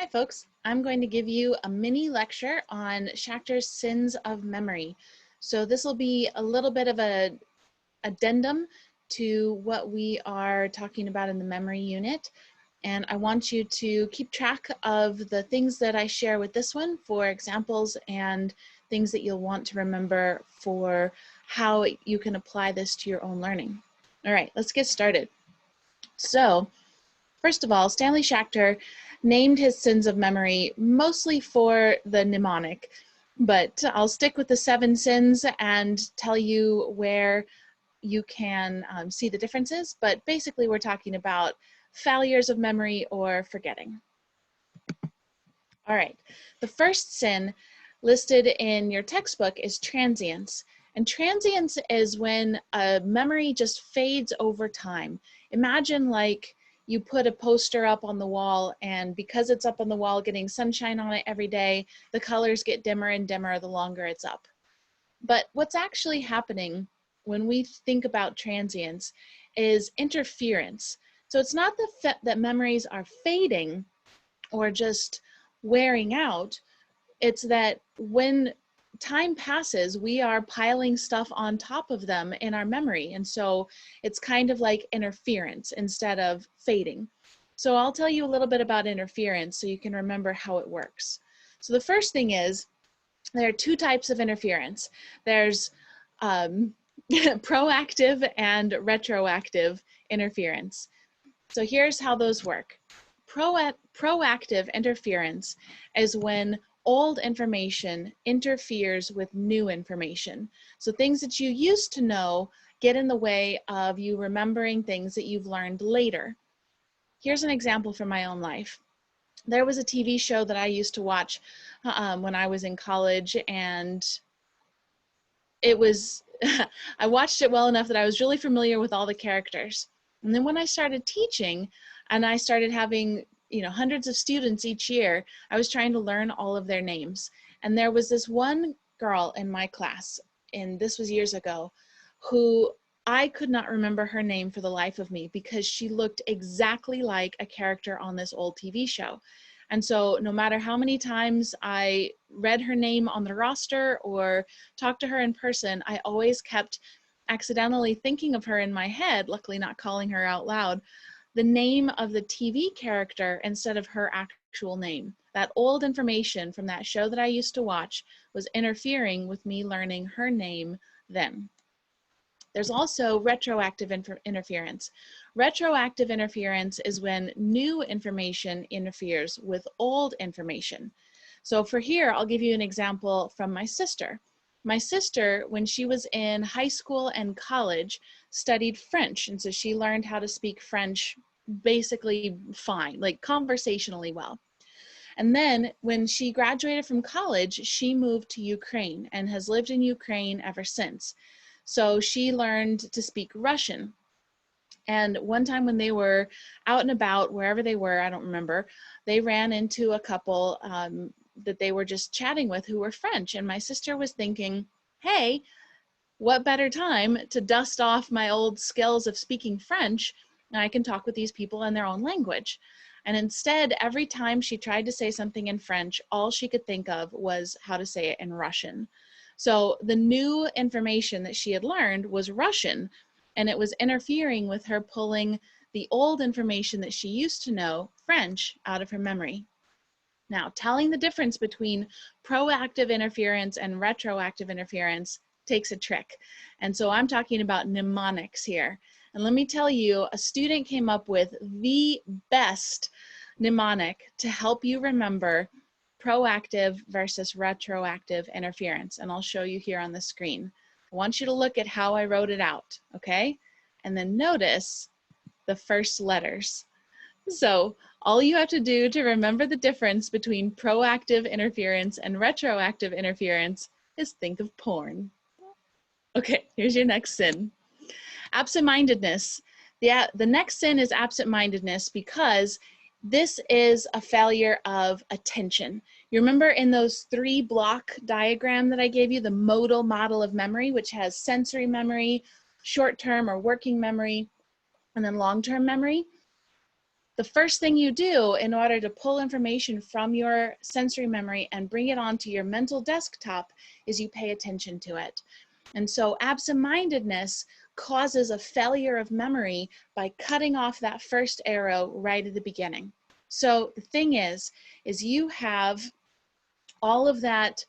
Hi folks, I'm going to give you a mini lecture on Schachter's Sins of Memory. So this will be a little bit of a addendum to what we are talking about in the memory unit. And I want you to keep track of the things that I share with this one for examples and things that you'll want to remember for how you can apply this to your own learning. All right, let's get started. So, first of all, Stanley Schachter named his sins of memory mostly for the mnemonic, but I'll stick with the 7 sins and tell you where you can see the differences, but basically we're talking about failures of memory or forgetting. All right, the first sin listed in your textbook is transience. And transience is when a memory just fades over time. Imagine like you put a poster up on the wall, and because it's up on the wall getting sunshine on it every day, the colors get dimmer and dimmer the longer it's up. But what's actually happening when we think about transience is interference. So it's not that memories are fading or just wearing out, it's that when time passes, we are piling stuff on top of them in our memory. And so it's kind of like interference instead of fading. So I'll tell you a little bit about interference so you can remember how it works. So the first thing is, there are 2 types of interference. There's proactive and retroactive interference. So here's how those work. Proactive interference is when old information interferes with new information. So things that you used to know get in the way of you remembering things that you've learned later. Here's an example from my own life. There was a TV show that I used to watch when I was in college, and it was, I watched it well enough that I was really familiar with all the characters. And then when I started teaching and I started having, hundreds of students each year, I was trying to learn all of their names. And there was this one girl in my class, and this was years ago, who I could not remember her name for the life of me because she looked exactly like a character on this old TV show. And so no matter how many times I read her name on the roster or talked to her in person, I always kept accidentally thinking of her in my head, luckily not calling her out loud, the name of the TV character instead of her actual name. That old information from that show that I used to watch was interfering with me learning her name then. There's also retroactive interference. Retroactive interference is when new information interferes with old information. So for here, I'll give you an example from my sister. My sister, when she was in high school and college, studied French. And so she learned how to speak French basically fine, like conversationally well. And then when she graduated from college, she moved to Ukraine and has lived in Ukraine ever since. So she learned to speak Russian. And one time when they were out and about, wherever they were, I don't remember, they ran into a couple that they were just chatting with who were French. And my sister was thinking, hey, what better time to dust off my old skills of speaking French, and I can talk with these people in their own language. And instead, every time she tried to say something in French, all she could think of was how to say it in Russian. So the new information that she had learned was Russian, and it was interfering with her pulling the old information that she used to know, French, out of her memory. Now, telling the difference between proactive interference and retroactive interference takes a trick. And so I'm talking about mnemonics here. And let me tell you, a student came up with the best mnemonic to help you remember proactive versus retroactive interference. And I'll show you here on the screen. I want you to look at how I wrote it out, okay? And then notice the first letters. So all you have to do to remember the difference between proactive interference and retroactive interference is think of porn. Okay, here's your next sin. Absent-mindedness. The next sin is absent-mindedness because this is a failure of attention. You remember in those 3 block diagram that I gave you, the modal model of memory, which has sensory memory, short-term or working memory, and then long-term memory? the first thing you do in order to pull information from your sensory memory and bring it onto your mental desktop is you pay attention to it. And so absent-mindedness causes a failure of memory by cutting off that first arrow right at the beginning. So the thing is you have all of that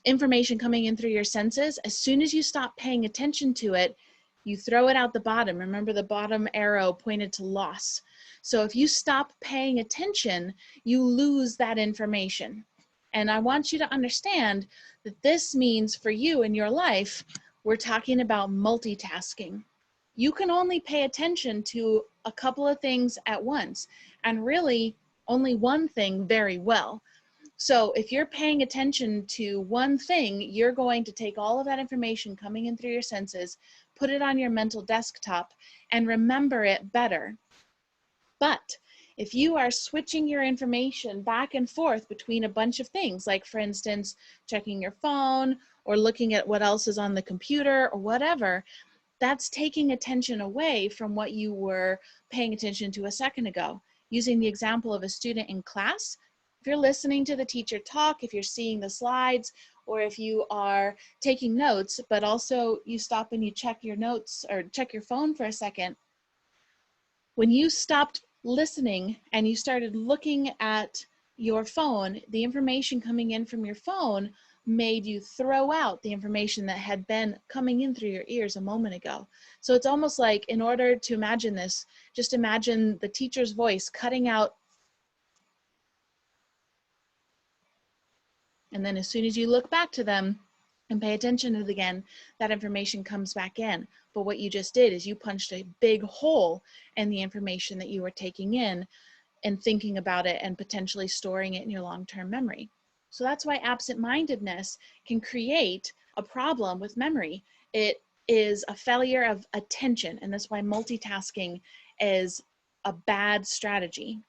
information coming in through your senses. As soon as you stop paying attention to it, you throw it out the bottom. Remember, the bottom arrow pointed to loss. So if you stop paying attention, you lose that information. And I want you to understand that this means for you in your life, we're talking about multitasking. You can only pay attention to a couple of things at once, and really only one thing very well. So if you're paying attention to one thing, you're going to take all of that information coming in through your senses, put it on your mental desktop, and remember it better. But if you are switching your information back and forth between a bunch of things, like for instance, checking your phone or looking at what else is on the computer or whatever, that's taking attention away from what you were paying attention to a second ago. Using the example of a student in class, if you're listening to the teacher talk, if you're seeing the slides, or if you are taking notes, but also you stop and you check your notes or check your phone for a second, when you stopped listening and you started looking at your phone, the information coming in from your phone made you throw out the information that had been coming in through your ears a moment ago. So it's almost like, in order to imagine this, just imagine the teacher's voice cutting out. And then as soon as you look back to them and pay attention to it again, that information comes back in. But what you just did is you punched a big hole in the information that you were taking in and thinking about it and potentially storing it in your long-term memory. So that's why absent-mindedness can create a problem with memory. It is a failure of attention, and that's why multitasking is a bad strategy.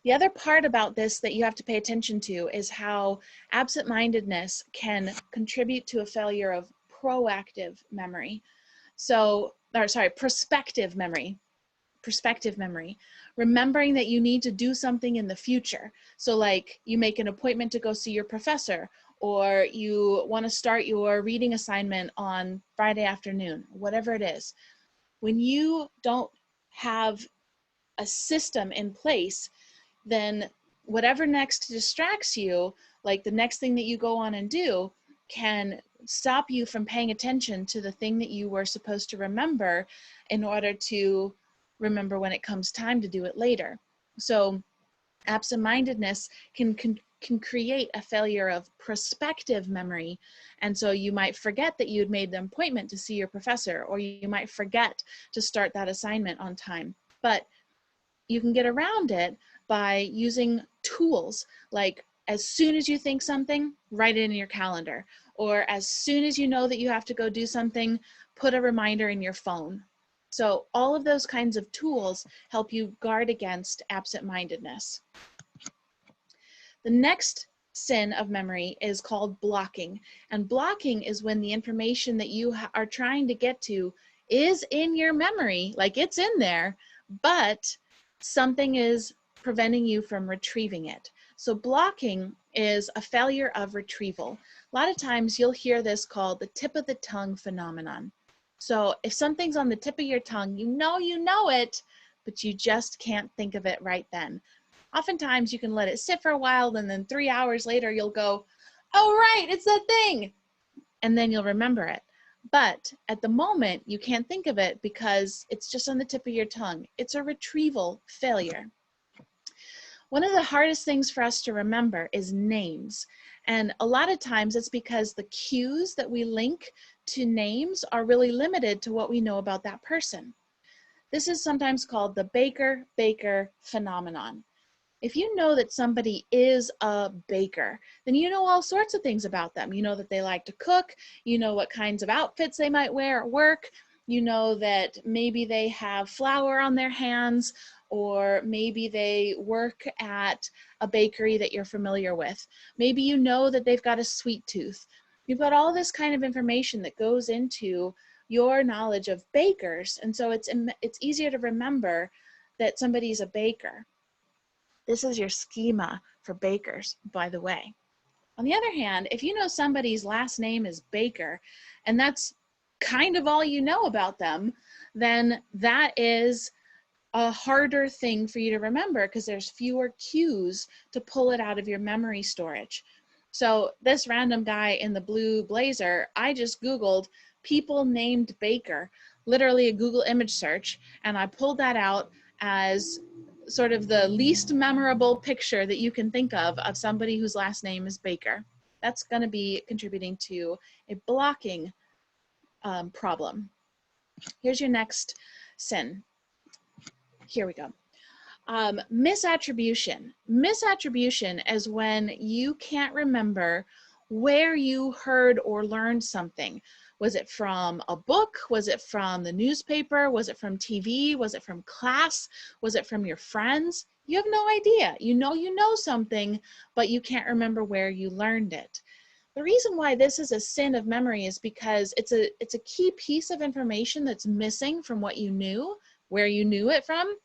The other part about this that you have to pay attention to is how absent-mindedness can contribute to a failure of proactive memory. Prospective memory. Perspective memory, remembering that you need to do something in the future. So like you make an appointment to go see your professor, or you want to start your reading assignment on Friday afternoon, whatever it is. When you don't have a system in place, then whatever next distracts you, like the next thing that you go on and do, can stop you from paying attention to the thing that you were supposed to remember in order to remember when it comes time to do it later. So absent-mindedness can create a failure of prospective memory. And so you might forget that you had made the appointment to see your professor, or you might forget to start that assignment on time. But you can get around it by using tools like, as soon as you think something, write it in your calendar. Or as soon as you know that you have to go do something, put a reminder in your phone. So all of those kinds of tools help you guard against absent-mindedness. The next sin of memory is called blocking. And blocking is when the information that you are trying to get to is in your memory, like it's in there, but something is preventing you from retrieving it. So blocking is a failure of retrieval. A lot of times you'll hear this called the tip of the tongue phenomenon. So if something's on the tip of your tongue, you know it, but you just can't think of it right then. Oftentimes you can let it sit for a while, and then 3 hours later you'll go, oh right, it's that thing. And then you'll remember it. But at the moment you can't think of it because it's just on the tip of your tongue. It's a retrieval failure. One of the hardest things for us to remember is names. And a lot of times it's because the cues that we link to names are really limited to what we know about that person. This is sometimes called the baker-baker phenomenon. If you know that somebody is a baker, then you know all sorts of things about them. You know that they like to cook, you know what kinds of outfits they might wear at work, you know that maybe they have flour on their hands, or maybe they work at a bakery that you're familiar with. Maybe you know that they've got a sweet tooth. You've got all this kind of information that goes into your knowledge of bakers. And so it's easier to remember that somebody's a baker. This is your schema for bakers, by the way. On the other hand, if you know somebody's last name is Baker, and that's kind of all you know about them, then that is a harder thing for you to remember because there's fewer cues to pull it out of your memory storage. So this random guy in the blue blazer, I just Googled people named Baker, literally a Google image search, and I pulled that out as sort of the least memorable picture that you can think of somebody whose last name is Baker. That's going to be contributing to a blocking problem. Here's your next sin. Here we go. Misattribution. Misattribution is when you can't remember where you heard or learned something. Was it from a book? Was it from the newspaper? Was it from TV? Was it from class? Was it from your friends? You have no idea. You know something, but you can't remember where you learned it. The reason why this is a sin of memory is because it's a key piece of information that's missing from what you knew, where you knew it from.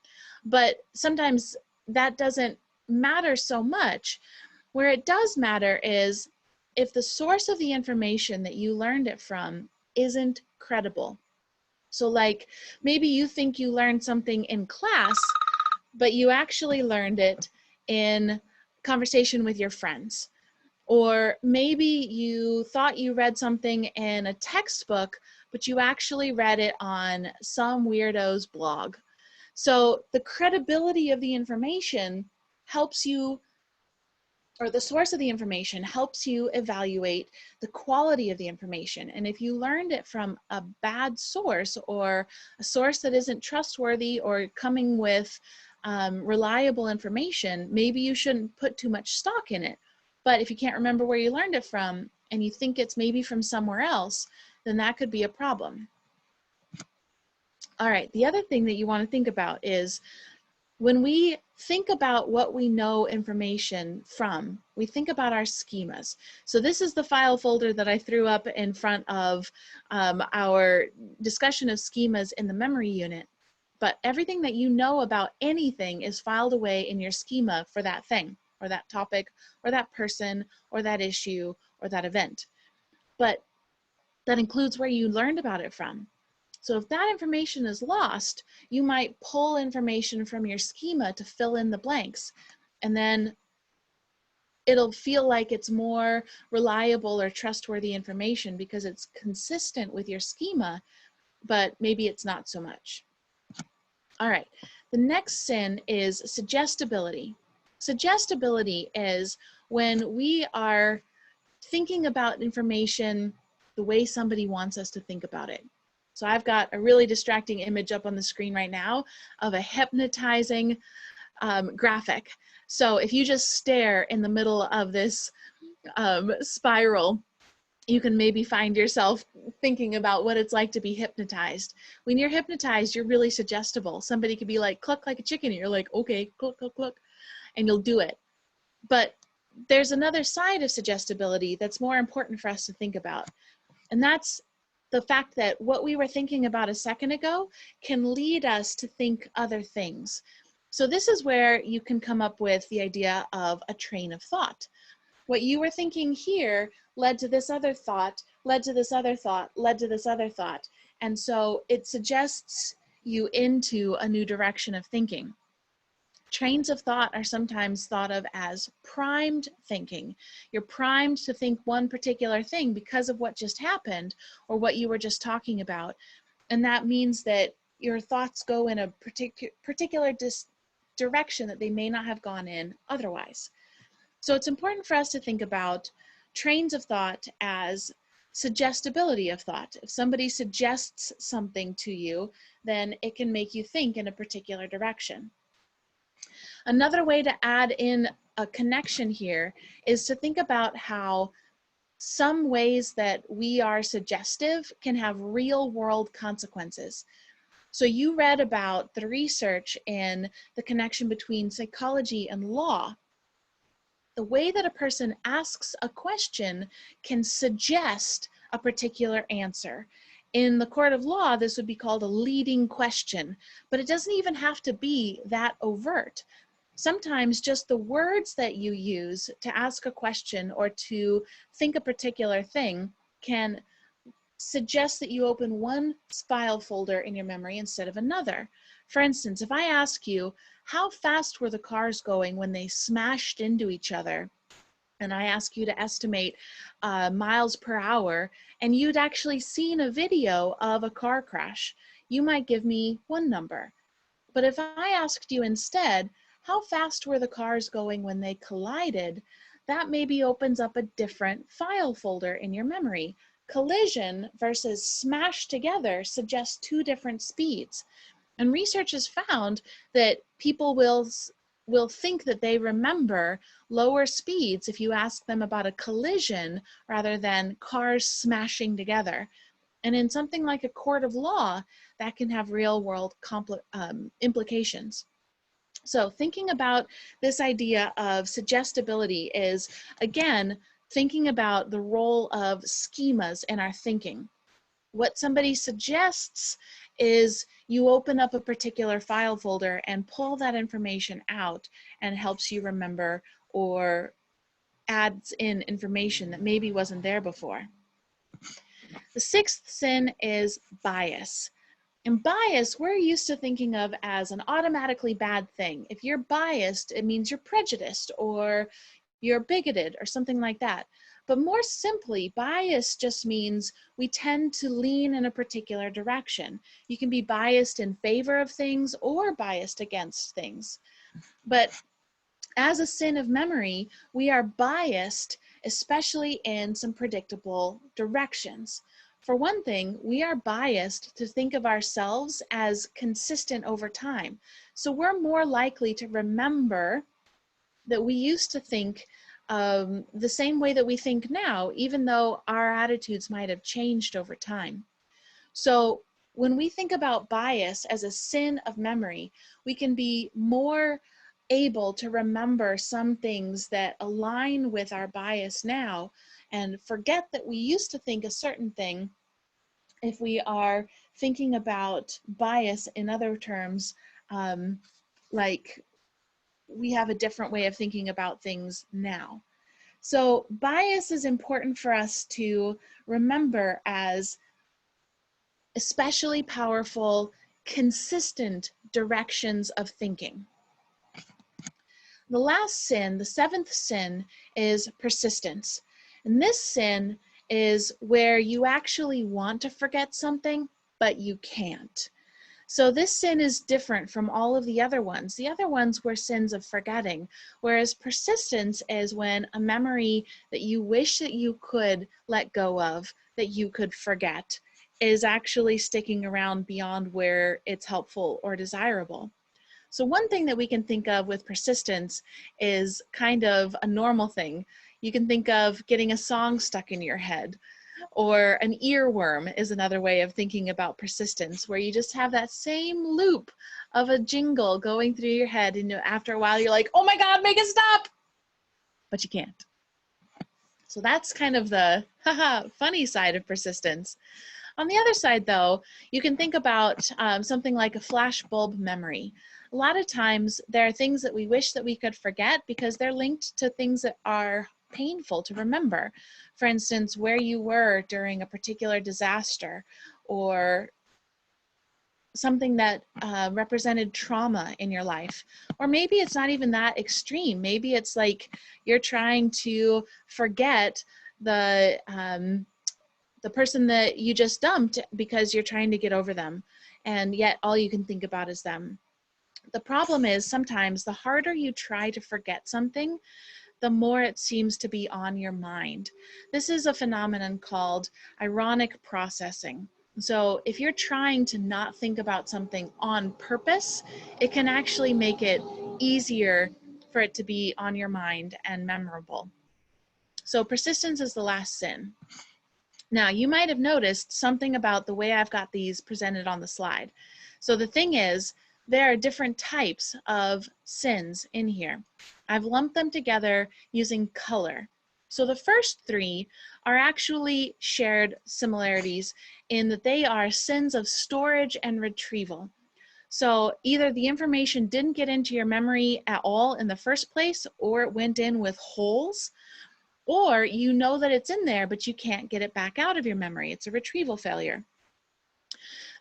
But sometimes that doesn't matter so much. Where it does matter is if the source of the information that you learned it from isn't credible. So like maybe you think you learned something in class, but you actually learned it in conversation with your friends. Or maybe you thought you read something in a textbook, but you actually read it on some weirdo's blog. So the credibility of the information helps you, or the source of the information helps you evaluate the quality of the information. And if you learned it from a bad source or a source that isn't trustworthy or coming with reliable information, maybe you shouldn't put too much stock in it. But if you can't remember where you learned it from and you think it's maybe from somewhere else, then that could be a problem. All right, the other thing that you want to think about is when we think about what we know information from, we think about our schemas. So this is the file folder that I threw up in front of our discussion of schemas in the memory unit. But everything that you know about anything is filed away in your schema for that thing, or that topic, or that person, or that issue, or that event. But that includes where you learned about it from. So if that information is lost, you might pull information from your schema to fill in the blanks, and then it'll feel like it's more reliable or trustworthy information because it's consistent with your schema, but maybe it's not so much. All right, the next sin is suggestibility. Suggestibility is when we are thinking about information the way somebody wants us to think about it. So I've got a really distracting image up on the screen right now of a hypnotizing graphic. So if you just stare in the middle of this spiral, you can maybe find yourself thinking about what it's like to be hypnotized. When you're hypnotized, you're really suggestible. Somebody could be like, cluck like a chicken, and you're like, okay, cluck, cluck, cluck, and you'll do it. But there's another side of suggestibility that's more important for us to think about. And that's the fact that what we were thinking about a second ago can lead us to think other things. So this is where you can come up with the idea of a train of thought. What you were thinking here led to this other thought, led to this other thought, led to this other thought. And so it suggests you into a new direction of thinking. Trains of thought are sometimes thought of as primed thinking. You're primed to think one particular thing because of what just happened or what you were just talking about. And that means that your thoughts go in a particular direction that they may not have gone in otherwise. So it's important for us to think about trains of thought as suggestibility of thought. If somebody suggests something to you, then it can make you think in a particular direction. Another way to add in a connection here is to think about how some ways that we are suggestive can have real world consequences. So you read about the research in the connection between psychology and law. The way that a person asks a question can suggest a particular answer. In the court of law, this would be called a leading question, but it doesn't even have to be that overt. Sometimes just the words that you use to ask a question or to think a particular thing can suggest that you open one file folder in your memory instead of another. For instance, if I ask you, how fast were the cars going when they smashed into each other? And I ask you to estimate miles per hour, and you'd actually seen a video of a car crash, you might give me one number. But if I asked you instead, how fast were the cars going when they collided? That maybe opens up a different file folder in your memory. Collision versus smash together suggests two different speeds. And research has found that people will think that they remember lower speeds if you ask them about a collision rather than cars smashing together. And in something like a court of law, that can have real world implications. So thinking about this idea of suggestibility is, again, thinking about the role of schemas in our thinking. What somebody suggests is you open up a particular file folder and pull that information out, and it helps you remember or adds in information that maybe wasn't there before. The sixth sin is bias. And bias, we're used to thinking of as an automatically bad thing. If you're biased, it means you're prejudiced or you're bigoted or something like that. But more simply, bias just means we tend to lean in a particular direction. You can be biased in favor of things or biased against things. But as a sin of memory, we are biased, especially in some predictable directions. For one thing, we are biased to think of ourselves as consistent over time. So we're more likely to remember that we used to think the same way that we think now, even though our attitudes might have changed over time. So when we think about bias as a sin of memory, we can be more able to remember some things that align with our bias now and forget that we used to think a certain thing if we are thinking about bias in other terms, like we have a different way of thinking about things now. So bias is important for us to remember as especially powerful, consistent directions of thinking. The last sin, the seventh sin, is persistence. And this sin is where you actually want to forget something, but you can't. So this sin is different from all of the other ones. The other ones were sins of forgetting, whereas persistence is when a memory that you wish that you could let go of, that you could forget, is actually sticking around beyond where it's helpful or desirable. So one thing that we can think of with persistence is kind of a normal thing. You can think of getting a song stuck in your head, or an earworm is another way of thinking about persistence, where you just have that same loop of a jingle going through your head, and after a while you're like, oh my God, make it stop! But you can't. So that's kind of the funny side of persistence. On the other side though, you can think about something like a flashbulb memory. A lot of times there are things that we wish that we could forget because they're linked to things that are painful to remember. For instance, where you were during a particular disaster, or something that represented trauma in your life. Or maybe it's not even that extreme. Maybe it's like you're trying to forget the person that you just dumped because you're trying to get over them, and yet all you can think about is them. The problem is sometimes the harder you try to forget something, the more it seems to be on your mind. This is a phenomenon called ironic processing. So if you're trying to not think about something on purpose, it can actually make it easier for it to be on your mind and memorable. So persistence is the last sin. Now, you might have noticed something about the way I've got these presented on the slide. So the thing is, there are different types of sins in here. I've lumped them together using color. So the first three are actually shared similarities in that they are sins of storage and retrieval. So either the information didn't get into your memory at all in the first place, or it went in with holes, or you know that it's in there, but you can't get it back out of your memory. It's a retrieval failure.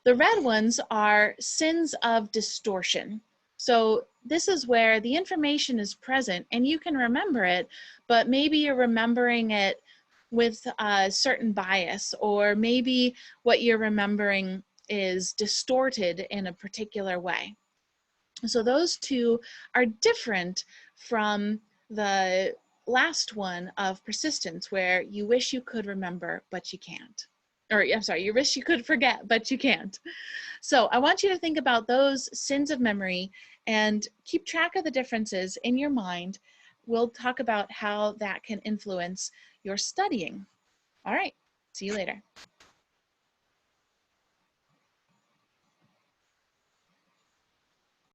The red ones are sins of distortion. So this is where the information is present and you can remember it, but maybe you're remembering it with a certain bias, or maybe what you're remembering is distorted in a particular way. So those two are different from the last one of persistence, where you wish you could remember, but you can't. Or I'm sorry, you wish you could forget, but you can't. So I want you to think about those sins of memory and keep track of the differences in your mind. We'll talk about how that can influence your studying. All right, see you later.